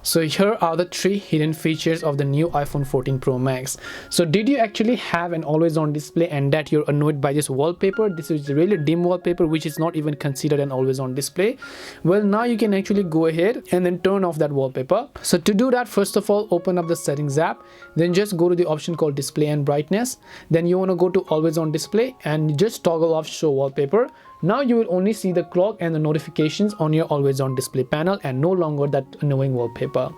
So here are the 3 hidden features of the new iPhone 14 Pro Max. So did you actually have an always on display and that you're annoyed by this wallpaper? This is really dim wallpaper which is not even considered an always on display. Well, now you can actually go ahead and then turn off that wallpaper. So to do that, first of all, open up the settings app, then just go to the option called display and brightness. Then you want to go to always on display and just toggle off show wallpaper. Now you will only see the clock and the notifications on your always on display panel and no longer that annoying wallpaper.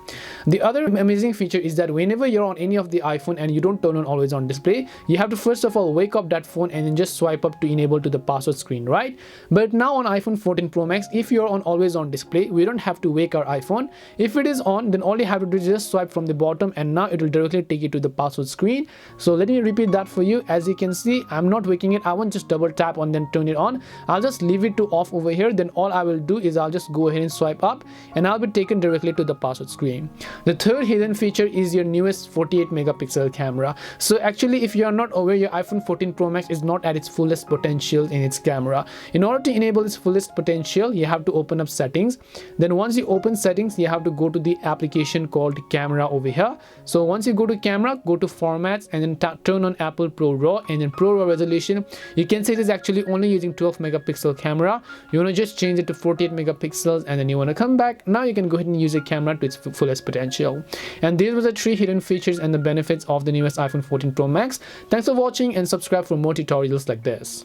The other amazing feature is that whenever you're on any of the iPhone and you don't turn on always on display, you have to first of all wake up that phone and then just swipe up to enable to the password screen, right? But now on iPhone 14 Pro Max, if you're on always on display, we don't have to wake our iPhone. If it is on, then all you have to do is just swipe from the bottom and now it will directly take you to the password screen. So let me repeat that for you. As you can see, I'm not waking it. I won't just double tap on then turn it on. I'll just leave it to off over here. Then all I will do is I'll just go ahead and swipe up and I'll be taken directly to the password screen. The third hidden feature is your newest 48 megapixel camera. So actually, if you are not aware, your iPhone 14 Pro Max is not at its fullest potential in its camera. In order to enable its fullest potential, you have to open up settings. Then once you open settings, you have to go to the application called camera over here. So once you go to camera, go to formats and then turn on Apple Pro RAW and then Pro RAW resolution. You can see it is actually only using 12 megapixel camera. You want to just change it to 48 megapixels and then you want to come back. Now you can go ahead and use your camera to its fullest potential. And these were the 3 hidden features and the benefits of the newest iPhone 14 Pro Max. Thanks for watching and subscribe for more tutorials like this.